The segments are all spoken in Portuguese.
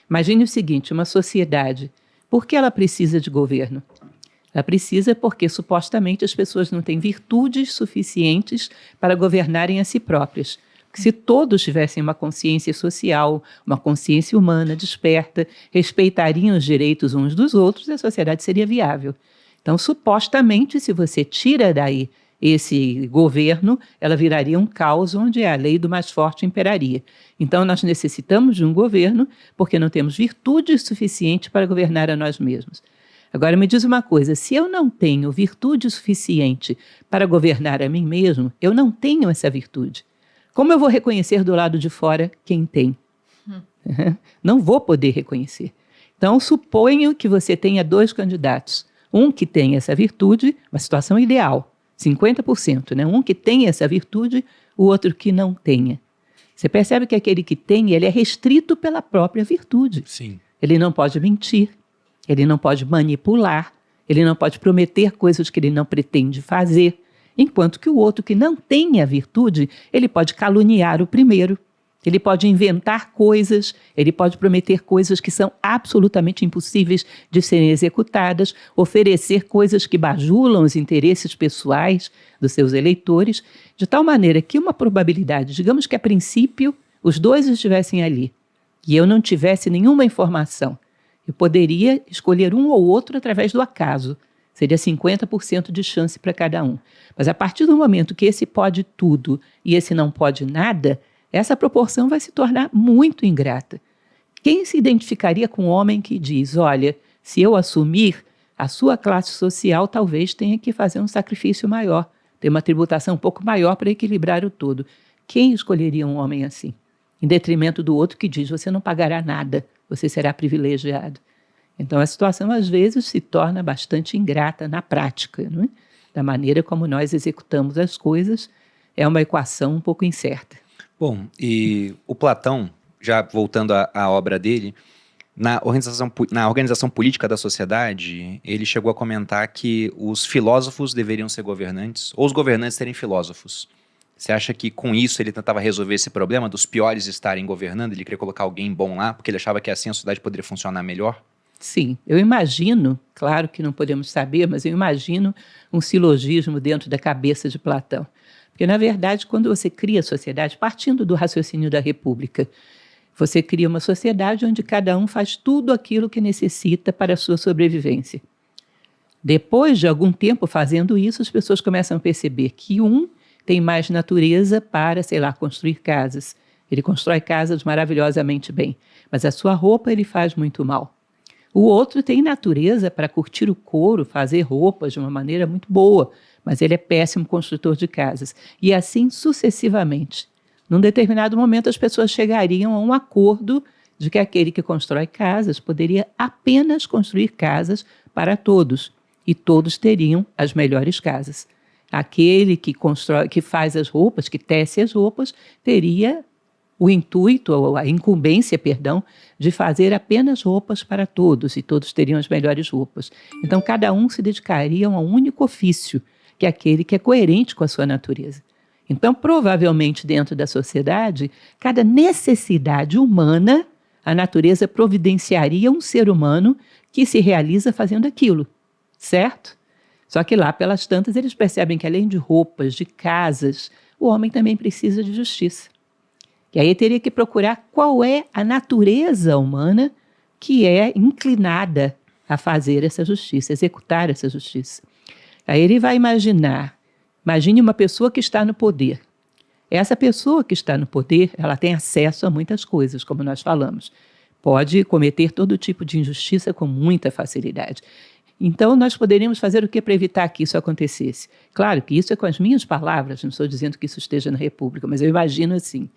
Imagine o seguinte, uma sociedade, por que ela precisa de governo? Ela precisa porque, supostamente, as pessoas não têm virtudes suficientes para governarem a si próprias. Porque se todos tivessem uma consciência social, uma consciência humana desperta, respeitariam os direitos uns dos outros, a sociedade seria viável. Então, supostamente, se você tira daí esse governo, ela viraria um caos onde a lei do mais forte imperaria. Então, nós necessitamos de um governo porque não temos virtude suficiente para governar a nós mesmos. Agora, me diz uma coisa, se eu não tenho virtude suficiente para governar a mim mesmo, eu não tenho essa virtude. Como eu vou reconhecer do lado de fora quem tem? Não vou poder reconhecer. Então, suponho que você tenha 2 candidatos. Um que tem essa virtude, uma situação ideal, 50%, né? Um que tem essa virtude, o outro que não tenha. Você percebe que aquele que tem, ele é restrito pela própria virtude. Sim. Ele não pode mentir, ele não pode manipular, ele não pode prometer coisas que ele não pretende fazer, enquanto que o outro que não tem a virtude, ele pode caluniar o primeiro, ele pode inventar coisas, ele pode prometer coisas que são absolutamente impossíveis de serem executadas, oferecer coisas que bajulam os interesses pessoais dos seus eleitores, de tal maneira que uma probabilidade, digamos que a princípio os 2 estivessem ali e eu não tivesse nenhuma informação, eu poderia escolher um ou outro através do acaso. Seria 50% de chance para cada um. Mas a partir do momento que esse pode tudo e esse não pode nada, essa proporção vai se tornar muito ingrata. Quem se identificaria com um homem que diz, olha, se eu assumir, a sua classe social talvez tenha que fazer um sacrifício maior, ter uma tributação um pouco maior para equilibrar o todo. Quem escolheria um homem assim? Em detrimento do outro que diz, você não pagará nada, você será privilegiado. Então, a situação, às vezes, se torna bastante ingrata na prática, não é? Da maneira como nós executamos as coisas, é uma equação um pouco incerta. Bom, e o Platão, já voltando à obra dele, na organização política da sociedade, ele chegou a comentar que os filósofos deveriam ser governantes, ou os governantes serem filósofos. Você acha que com isso ele tentava resolver esse problema dos piores estarem governando? Ele queria colocar alguém bom lá, porque ele achava que assim a sociedade poderia funcionar melhor? Sim, eu imagino, claro que não podemos saber, mas eu imagino um silogismo dentro da cabeça de Platão. Porque, na verdade, quando você cria a sociedade, partindo do raciocínio da República, você cria uma sociedade onde cada um faz tudo aquilo que necessita para a sua sobrevivência. Depois de algum tempo fazendo isso, as pessoas começam a perceber que um tem mais natureza para, sei lá, construir casas. Ele constrói casas maravilhosamente bem, mas a sua roupa ele faz muito mal. O outro tem natureza para curtir o couro, fazer roupas de uma maneira muito boa, mas ele é péssimo construtor de casas. E assim sucessivamente. Num determinado momento, as pessoas chegariam a um acordo de que aquele que constrói casas poderia apenas construir casas para todos, e todos teriam as melhores casas. Aquele que faz as roupas, que tece as roupas, teria o intuito, ou a incumbência, de fazer apenas roupas para todos, e todos teriam as melhores roupas. Então, cada um se dedicaria a um único ofício, que é aquele que é coerente com a sua natureza. Então, provavelmente, dentro da sociedade, cada necessidade humana, a natureza providenciaria um ser humano que se realiza fazendo aquilo, certo? Só que lá, pelas tantas, eles percebem que, além de roupas, de casas, o homem também precisa de justiça. E aí teria que procurar qual é a natureza humana que é inclinada a fazer essa justiça, executar essa justiça. Aí ele vai imagine uma pessoa que está no poder. Essa pessoa que está no poder, ela tem acesso a muitas coisas, como nós falamos. Pode cometer todo tipo de injustiça com muita facilidade. Então, nós poderíamos fazer o que para evitar que isso acontecesse? Claro que isso é com as minhas palavras, não estou dizendo que isso esteja na República, mas eu imagino assim.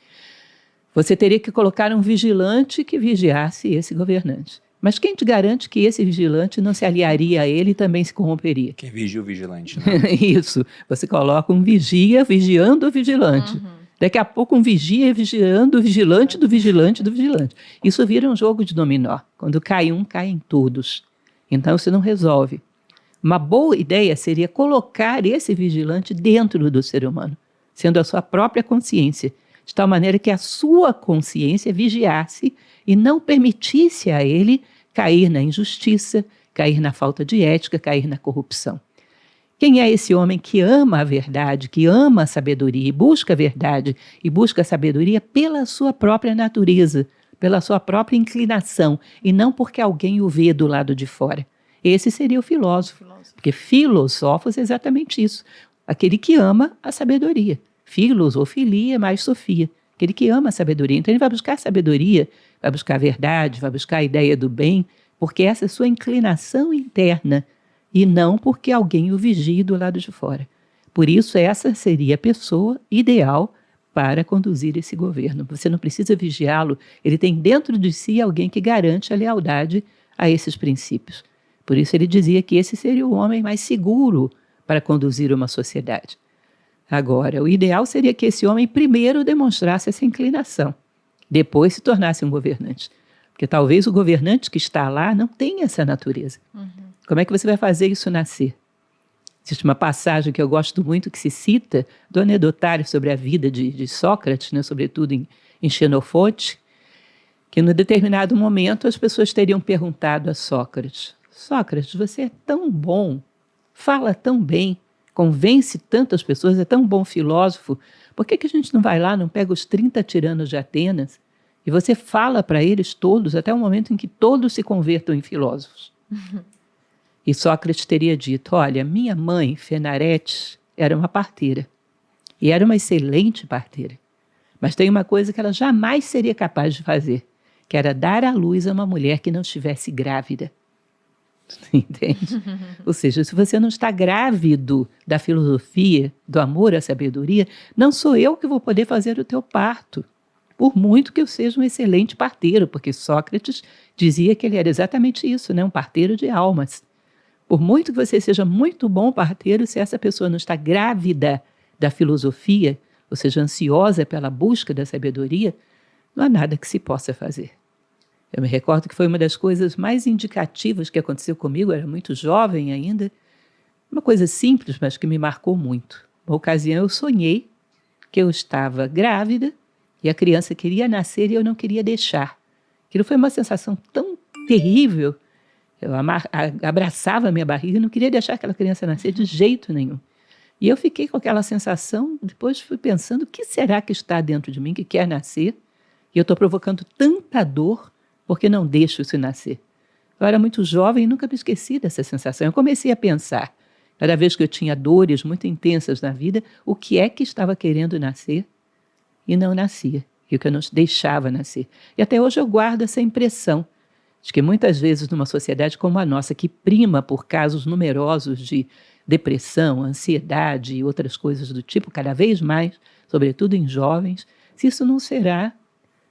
Você teria que colocar um vigilante que vigiasse esse governante. Mas quem te garante que esse vigilante não se aliaria a ele e também se corromperia? Quem vigia o vigilante, né? Isso. Você coloca um vigia vigiando o vigilante. Uhum. Daqui a pouco um vigia vigiando o vigilante do vigilante do vigilante. Isso vira um jogo de dominó. Quando cai um, caem todos. Então você não resolve. Uma boa ideia seria colocar esse vigilante dentro do ser humano, sendo a sua própria consciência, de tal maneira que a sua consciência vigiasse e não permitisse a ele cair na injustiça, cair na falta de ética, cair na corrupção. Quem é esse homem que ama a verdade, que ama a sabedoria e busca a verdade e busca a sabedoria pela sua própria natureza, pela sua própria inclinação e não porque alguém o vê do lado de fora? Esse seria o filósofo, porque filosófos é exatamente isso, aquele que ama a sabedoria. Filosofilia mais sofia, aquele que ama a sabedoria. Então ele vai buscar a sabedoria, vai buscar a verdade, vai buscar a ideia do bem, porque essa é a sua inclinação interna, e não porque alguém o vigie do lado de fora. Por isso, essa seria a pessoa ideal para conduzir esse governo. Você não precisa vigiá-lo, ele tem dentro de si alguém que garante a lealdade a esses princípios. Por isso ele dizia que esse seria o homem mais seguro para conduzir uma sociedade. Agora, o ideal seria que esse homem primeiro demonstrasse essa inclinação, depois se tornasse um governante. Porque talvez o governante que está lá não tenha essa natureza. Como é que você vai fazer isso nascer? Existe uma passagem que eu gosto muito que se cita do anedotário sobre a vida de Sócrates, né, sobretudo em Xenofonte, que em determinado momento as pessoas teriam perguntado a Sócrates: Sócrates, você é tão bom, fala tão bem, convence tantas pessoas, é tão bom filósofo, por que a gente não vai lá, não pega os 30 tiranos de Atenas e você fala para eles todos até o momento em que todos se convertam em filósofos? E Sócrates teria dito: olha, minha mãe, Fenarete, era uma parteira. E era uma excelente parteira. Mas tem uma coisa que ela jamais seria capaz de fazer, que era dar à luz a uma mulher que não estivesse grávida. Entende? Ou seja, se você não está grávido da filosofia, do amor à sabedoria, não sou eu que vou poder fazer o teu parto. Por muito que eu seja um excelente parteiro, porque Sócrates dizia que ele era exatamente isso, né? Um parteiro de almas. Por muito que você seja muito bom parteiro, se essa pessoa não está grávida da filosofia, ou seja, ansiosa pela busca da sabedoria, não há nada que se possa fazer. Eu me recordo que foi uma das coisas mais indicativas que aconteceu comigo, eu era muito jovem ainda, uma coisa simples, mas que me marcou muito. Uma ocasião eu sonhei que eu estava grávida e a criança queria nascer e eu não queria deixar. Aquilo foi uma sensação tão terrível. Eu abraçava a minha barriga e não queria deixar aquela criança nascer de jeito nenhum. E eu fiquei com aquela sensação, depois fui pensando, o que será que está dentro de mim que quer nascer? E eu estou provocando tanta dor porque não deixo isso nascer. Eu era muito jovem e nunca me esqueci dessa sensação. Eu comecei a pensar, cada vez que eu tinha dores muito intensas na vida, o que é que estava querendo nascer e não nascia, e o que eu não deixava nascer. E até hoje eu guardo essa impressão de que muitas vezes numa sociedade como a nossa, que prima por casos numerosos de depressão, ansiedade e outras coisas do tipo, cada vez mais, sobretudo em jovens, se isso não será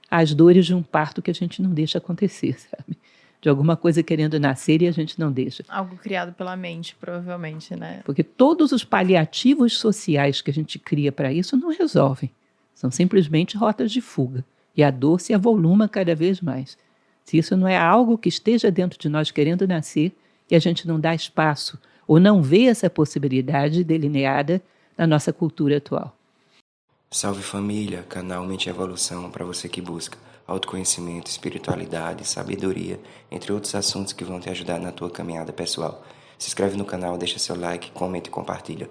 as dores de um parto que a gente não deixa acontecer, sabe? De alguma coisa querendo nascer e a gente não deixa. Algo criado pela mente, provavelmente, né? Porque todos os paliativos sociais que a gente cria para isso não resolvem. São simplesmente rotas de fuga. E a dor se avoluma cada vez mais. Se isso não é algo que esteja dentro de nós querendo nascer e a gente não dá espaço ou não vê essa possibilidade delineada na nossa cultura atual. Salve família, canal Mente e Evolução para você que busca autoconhecimento, espiritualidade, sabedoria, entre outros assuntos que vão te ajudar na tua caminhada pessoal. Se inscreve no canal, deixa seu like, comenta e compartilha.